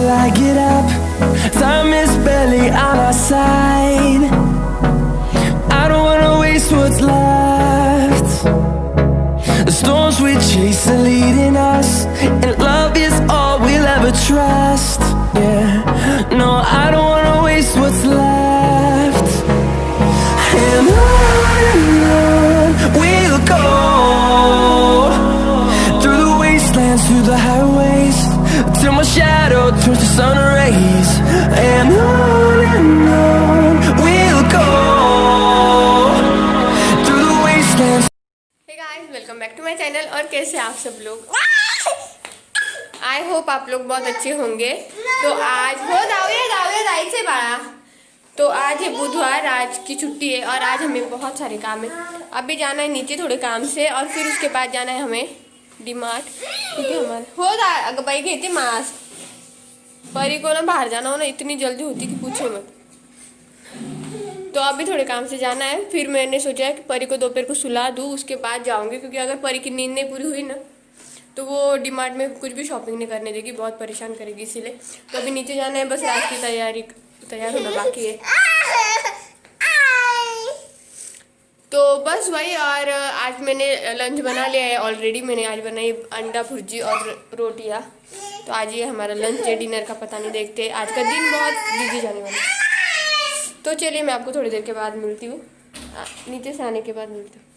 I get up. Time is barely on our side. I don't wanna waste what's left. The storms we chase are leading us, and love is all we'll ever trust. Yeah, no, I don't wanna waste what's left. And on we'll go, through the wastelands, through the highways, till my shadow turns to sun rays. And on we'll go, through the wastelands. Hey guys, welcome back to my channel. और कैसे आप सब लोग? I hope आप लोग बहुत अच्छे होंगे। तो आज हो दाई से बाड़ा। तो आज है बुधवार, आज की छुट्टी है और आज हमें बहुत सारे काम है। अभी जाना है नीचे थोड़े काम से और फिर उसके बाद जाना है हमें डीमार्ट, क्योंकि हमारे हो अगर भाई गई थी मास परी को ना बाहर जाना हो ना, इतनी जल्दी होती कि पूछे मत। तो अभी थोड़े काम से जाना है। फिर मैंने सोचा है कि परी को दोपहर को सुला दूँ, उसके बाद जाऊंगी, क्योंकि अगर परी की नींद नहीं पूरी हुई ना तो वो डीमार्ट में कुछ भी शॉपिंग नहीं करने देगी, बहुत परेशान करेगी। इसीलिए तो अभी नीचे जाना है, बस रात की तैयार होना बाकी है। तो बस वही। और आज मैंने लंच बना लिया है ऑलरेडी। मैंने आज बनाई अंडा भुर्जी और रोटियाँ। तो आज ये हमारा लंच है, डिनर का पता नहीं, देखते। आज का दिन बहुत बिजी जाने वाला है। तो चलिए मैं आपको थोड़ी देर के बाद मिलती हूँ, नीचे से आने के बाद मिलती हूँ।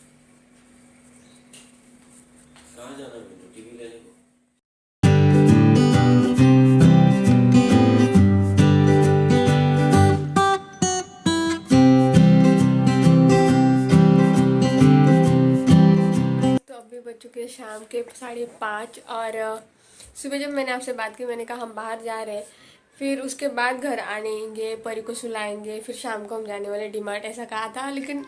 तो अभी बज चुके हैं शाम के 5:30 और सुबह जब मैंने आपसे बात की मैंने कहा हम बाहर जा रहे हैं, फिर उसके बाद घर आएंगे, परी को सुलाएंगे, फिर शाम को हम जाने वाले डीमार्ट, ऐसा कहा था। लेकिन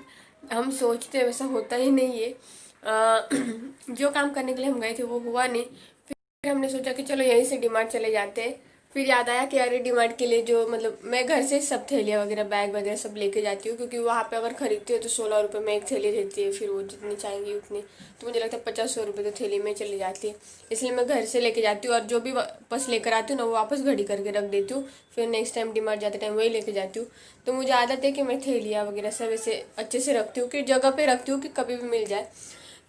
हम सोचते वैसा होता ही नहीं है। जो काम करने के लिए हम गए थे वो हुआ नहीं। फिर हमने सोचा कि चलो यहीं से डीमार्ट चले जाते हैं। फिर याद आया कि अरे डीमार्ट के लिए जो मतलब मैं घर से सब थैलियाँ वगैरह बैग वगैरह सब लेके जाती हूँ, क्योंकि वहाँ पे अगर खरीदती हो तो 16 रुपये में एक थैली रहती है। फिर वो जितनी चाहेंगी उतनी, तो मुझे लगता है 50-100 रुपये तो थैली में चली जाती है। इसलिए मैं घर से लेके जाती हूँ और जो भी वापस लेकर आती हूँ ना वो वापस घड़ी करके रख देती हूँ। फिर नेक्स्ट टाइम डीमार्ट जाते टाइम वही लेके जाती हूँ। तो मुझे आदत है कि मैं थैलियाँ वगैरह सब ऐसे अच्छे से रखती हूँ कि जगह पे रखती हूँ कि कभी भी मिल जाए।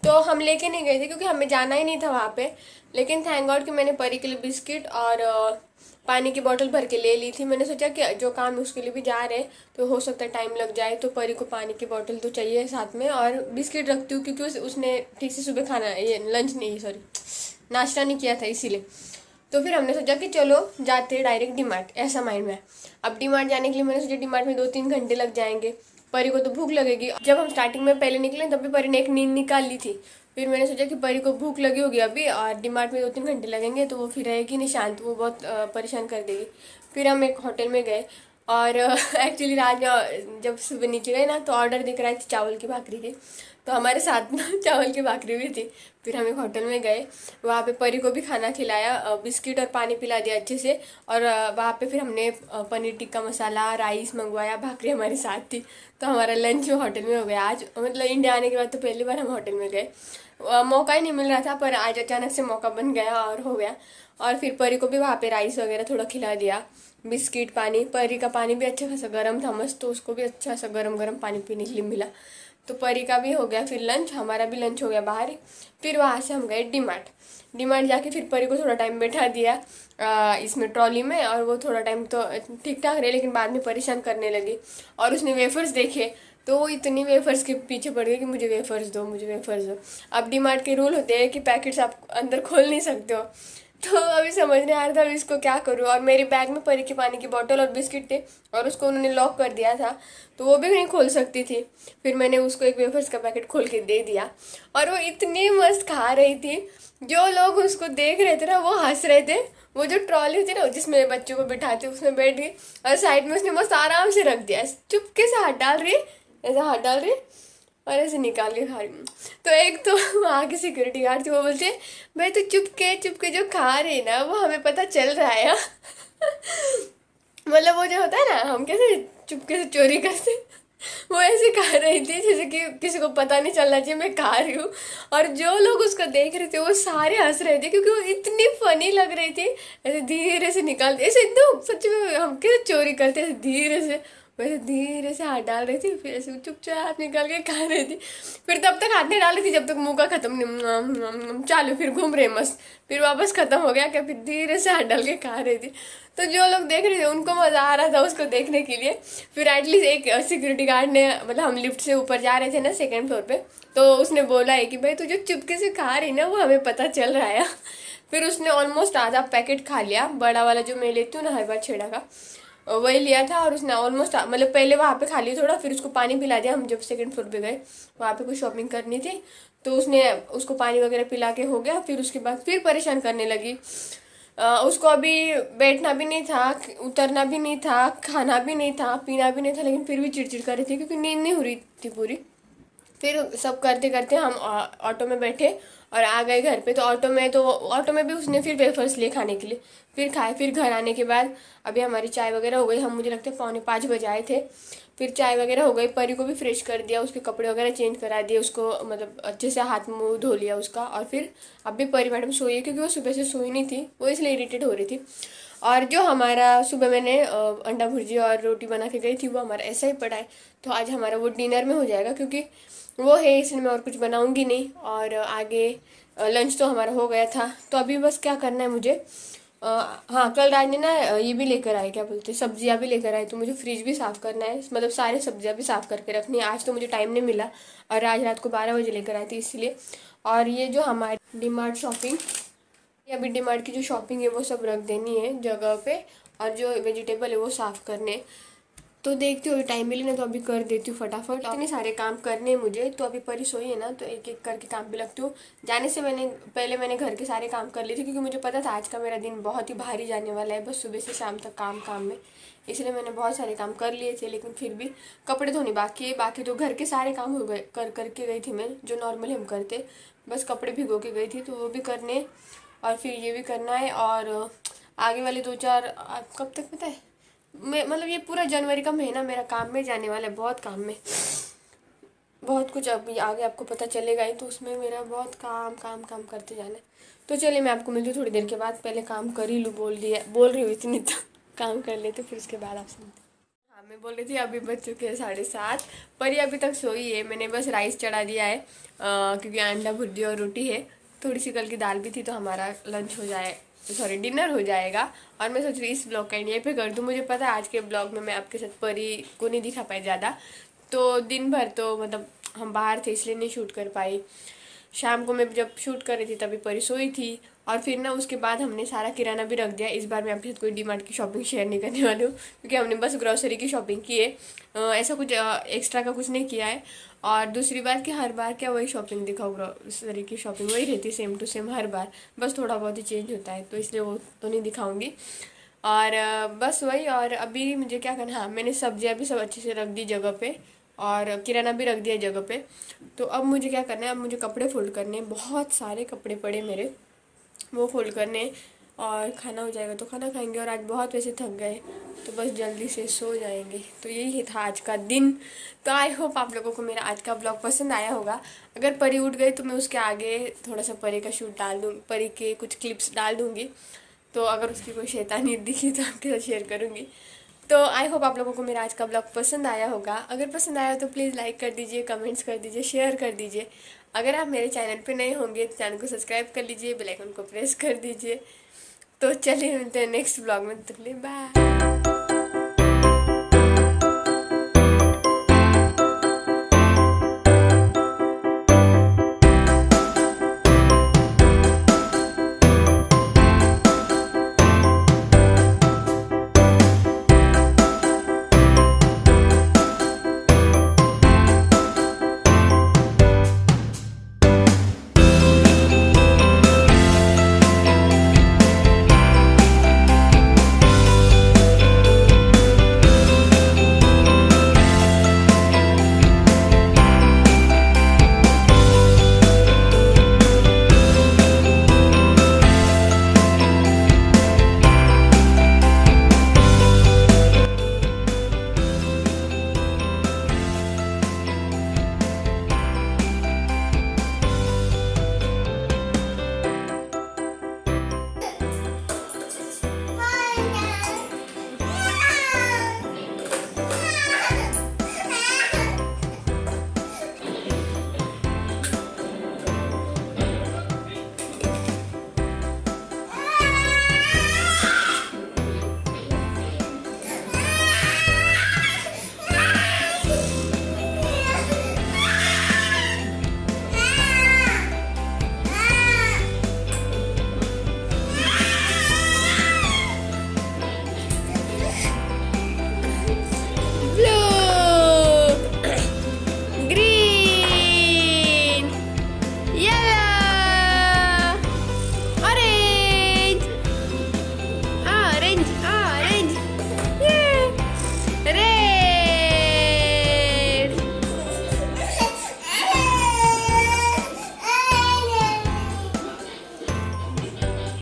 तो हम लेके नहीं गए थे क्योंकि हमें जाना ही नहीं था वहाँ पे। लेकिन थैंक गॉड कि मैंने परी के लिए बिस्किट और पानी की बोतल भर के ले ली थी। मैंने सोचा कि जो काम है उसके लिए भी जा रहे हैं तो हो सकता है टाइम लग जाए, तो परी को पानी की बोतल तो चाहिए साथ में, और बिस्किट रखती हूँ क्योंकि उसने ठीक से सुबह खाना ये लंच नहीं सॉरी नाश्ता नहीं किया था, इसीलिए। तो फिर हमने सोचा कि चलो जाते डायरेक्ट डीमार्ट, ऐसा माइंड में। अब डीमार्ट जाने के लिए मैंने सोचा डीमार्ट में 2-3 घंटे लग जाएंगे, परी को तो भूख लगेगी। जब हम स्टार्टिंग में पहले निकले तब भी परी ने एक नींद निकाल ली थी। फिर मैंने सोचा कि परी को भूख लगी होगी अभी और डीमार्ट में 2-3 घंटे लगेंगे तो वो फिर रहेगी नहीं शांत, वो बहुत परेशान कर देगी। फिर हम एक होटल में गए और एक्चुअली रात जब सुबह नीचे गए ना तो ऑर्डर दिख रहा है चावल की भाकरी के, तो हमारे साथ ना चावल की भाकरी भी थी। फिर हम एक होटल में गए, वहाँ पे परी को भी खाना खिलाया, बिस्किट और पानी पिला दिया अच्छे से। और वहाँ पे फिर हमने पनीर टिक्का मसाला राइस मंगवाया, भाकरी हमारे साथ थी। तो हमारा लंच होटल में हो गया आज। मतलब इंडिया आने के बाद तो पहली बार हम होटल में गए। मौका ही नहीं मिल रहा था पर आज अचानक से मौका बन गया और हो गया। और फिर परी को भी वहाँ पे राइस वगैरह थोड़ा खिला दिया, बिस्किट पानी। परी का पानी भी अच्छा खासा गर्म था मस्त, तो उसको भी अच्छा सा गर्म पानी पीने के लिए मिला। तो परी का भी हो गया फिर लंच, हमारा भी लंच हो गया बाहर ही। फिर वहाँ से हम गए डीमार्ट जाके फिर परी को थोड़ा टाइम बैठा दिया इसमें ट्रॉली में, और वो थोड़ा टाइम तो ठीक ठाक रहे, लेकिन बाद में परेशान करने लगी। और उसने वेफर्स देखे तो वो इतनी वेफर्स के पीछे पड़ गई कि मुझे वेफर्स दो, मुझे वेफर्स दो। अब डीमार्ट के रूल होते हैं कि पैकेट्स आप अंदर खोल नहीं सकते हो। तो अभी समझ नहीं आ रहा था अभी इसको क्या करूँ। और मेरे बैग में परी के पानी की बोतल और बिस्किट थे और उसको उन्होंने लॉक कर दिया था तो वो भी नहीं खोल सकती थी। फिर मैंने उसको एक वेफर्स का पैकेट खोल के दे दिया और वो इतनी मस्त खा रही थी। जो लोग उसको देख रहे थे ना वो हंस रहे थे। वो जो ट्रॉली थी ना जिसमें बच्चों को बिठाते उसमें बैठ गई और साइड में उसने मस्त आराम से रख दिया, चुपके से हाथ डाल रही, ऐसा हाथ डाल रही और ऐसे निकाल के खा रही। तो एक तो वहाँ की सिक्योरिटी गार्ड थी, वो बोलते भाई तो चुपके जो खा रही ना वो हमें पता चल रहा है। मतलब वो जो होता है ना हम कैसे चुपके से चोरी करते वो ऐसे खा रही थी जैसे कि किसी को पता नहीं चलना चाहिए मैं खा रही हूँ। और जो लोग उसको देख रहे थे वो सारे हंस रहे थे क्योंकि वो इतनी फनी लग रही थी। ऐसे धीरे से निकालते, ऐसे एकदम सच में हम कैसे चोरी करते, ऐसे धीरे से, वैसे धीरे से हाथ डाल रही थी, फिर ऐसे चुपचाप निकाल के खा रही थी। फिर तब तक हाथ नहीं डाल रही थी जब तक मुंह का खत्म नहीं, चालू, फिर घूम रहे मस्त, फिर वापस खत्म हो गया क्या, फिर धीरे से हाथ डाल के खा रही थी। तो जो लोग देख रहे थे उनको मजा आ रहा था उसको देखने के लिए। फिर एटलीस्ट एक सिक्योरिटी गार्ड ने, मतलब हम लिफ्ट से ऊपर जा रहे थे ना सेकंड फ्लोर पे, तो उसने बोला है कि भाई तू जो चुपके से खा रही ना वो हमें पता चल रहा है। फिर उसने ऑलमोस्ट आधा पैकेट खा लिया, बड़ा वाला जो मैं लेती हूँ ना हर बार छेड़ा का, वही लिया था। और उसने ऑलमोस्ट, मतलब पहले वहाँ पे खा लिया थोड़ा, फिर उसको पानी पिला दिया। हम जब सेकंड फ्लोर पे गए वहाँ पे कुछ शॉपिंग करनी थी तो उसने उसको पानी वगैरह पिला के हो गया। फिर उसके बाद फिर परेशान करने लगी। उसको अभी बैठना भी नहीं था, उतरना भी नहीं था, खाना भी नहीं था, पीना भी नहीं था, लेकिन फिर भी चिड़चिड़ कर रही थी क्योंकि नींद नहीं हो रही थी पूरी। फिर सब करते करते हम ऑटो में बैठे और आ गए घर पे। तो ऑटो में भी उसने फिर वेफर्स लिए खाने के लिए, फिर खाए। फिर घर आने के बाद अभी हमारी चाय वगैरह हो गई। हम, मुझे लगता है 4:45 बजे आए थे। फिर चाय वगैरह हो गई, परी को भी फ्रेश कर दिया, उसके कपड़े वगैरह चेंज करा दिए, उसको मतलब अच्छे से हाथ मुंह धो लिया उसका। और फिर अभी परी मैडम सोई है क्योंकि वो सुबह से सोई नहीं थी, वो इसलिए इरिटेट हो रही थी। और जो हमारा सुबह मैंने अंडा भुर्जी और रोटी बना के गई थी वो हमारा ऐसा ही पड़ा है। तो आज हमारा वो डिनर में हो जाएगा क्योंकि वो है, इसलिए मैं और कुछ बनाऊंगी नहीं। और आगे लंच तो हमारा हो गया था। तो अभी बस क्या करना है मुझे, हाँ कल राज ने ना ये भी लेकर आए, क्या बोलते हैं, सब्जियां भी लेकर आए। तो मुझे फ्रिज भी साफ़ करना है, मतलब सारे सब्जियां भी साफ़ करके रखनी है। आज तो मुझे टाइम नहीं मिला और आज रात को 12 बजे लेकर आए थे इसलिए। और ये जो हमारी डीमार्ट शॉपिंग, ये अभी डीमार्ट की जो शॉपिंग है वो सब रख देनी है जगह पे। और जो वेजिटेबल है वो साफ़ करने, तो देखती हूँ टाइम मिले ना तो अभी कर देती हूँ फटाफट। इतने सारे काम करने हैं मुझे। तो अभी परी सोई है ना तो एक एक करके काम पे लगती हूँ। जाने से पहले मैंने घर के सारे काम कर लिए थे क्योंकि मुझे पता था आज का मेरा दिन बहुत ही भारी जाने वाला है, बस सुबह से शाम तक काम में। इसलिए मैंने बहुत सारे काम कर लिए थे। लेकिन फिर भी कपड़े धोने बाकी है, बाकी तो घर के सारे काम हो गए, करके गई थी मैं, जो नॉर्मली हम करते। बस कपड़े भिगो के गई थी तो वो भी करने, और फिर ये भी करना है। और आगे वाले 2-4, कब तक पता है, मैं मतलब ये पूरा जनवरी का महीना मेरा काम में जाने वाला है, बहुत काम में, बहुत कुछ अभी आगे आपको पता चलेगा ही। तो उसमें मेरा बहुत काम करते जाना है। तो चलिए मैं आपको मिलती हूँ थोड़ी देर के बाद, पहले काम कर ही लूँ, बोल रही हूँ इतनी तो काम कर लेते फिर उसके बाद आपसे मिलते। हाँ मैं बोल रही थी अभी बज चुके हैं 7:30, पर ये अभी तक सोई है। मैंने बस राइस चढ़ा दिया है क्योंकि अंडा भुर्जी और रोटी है, थोड़ी सी कल की दाल भी थी, तो हमारा लंच हो जाए, सॉरी डिनर हो जाएगा। और मैं सोच रही इस ब्लॉग का एंड यहीं पे कर दूँ। मुझे पता है आज के ब्लॉग में मैं आपके साथ परी को नहीं दिखा पाई ज़्यादा, तो दिन भर तो मतलब हम बाहर थे इसलिए नहीं शूट कर पाई। शाम को मैं जब शूट कर रही थी तभी परी सोई थी। और फिर ना उसके बाद हमने सारा किराना भी रख दिया। इस बार मैं आपके साथ कोई डीमार्ट की शॉपिंग शेयर नहीं करने वाली हूँ क्योंकि हमने बस ग्रॉसरी की शॉपिंग की है, ऐसा कुछ एक्स्ट्रा का कुछ नहीं किया है। और दूसरी बात कि हर बार क्या वही शॉपिंग दिखाओ, ग्रॉसरी की शॉपिंग वही रहती है सेम टू सेम हर बार, बस थोड़ा बहुत ही चेंज होता है, तो इसलिए वो तो नहीं दिखाऊंगी। और बस वही। और अभी मुझे क्या करना, हाँ मैंने सब्जियाँ भी सब अच्छे से रख दी जगह पे और किराना भी रख दिया जगह पे। तो अब मुझे क्या करना है, अब मुझे कपड़े फोल्ड करने हैं, बहुत सारे कपड़े पड़े मेरे, वो फोल्ड करने। और खाना हो जाएगा तो खाना खाएंगे। और आज बहुत वैसे थक गए तो बस जल्दी से सो जाएंगे। तो यही था आज का दिन। तो आई होप आप लोगों को मेरा आज का ब्लॉग पसंद आया होगा। अगर परी उठ गई तो मैं उसके आगे थोड़ा सा परी का शूट डाल दूँ, परी के कुछ क्लिप्स डाल दूँगी। तो अगर उसकी कोई शैतानी दिखी तो आपके साथ शेयर करूँगी। तो आई होप आप लोगों को मेरा आज का ब्लॉग पसंद आया होगा। अगर पसंद आया तो प्लीज़ लाइक कर दीजिए, कमेंट्स कर दीजिए, शेयर कर दीजिए। अगर आप मेरे चैनल पे नए होंगे तो चैनल को सब्सक्राइब कर लीजिए, बेल आइकन को प्रेस कर दीजिए। तो चलिए मिलते हैं नेक्स्ट ब्लॉग में, तब तक के लिए बाय।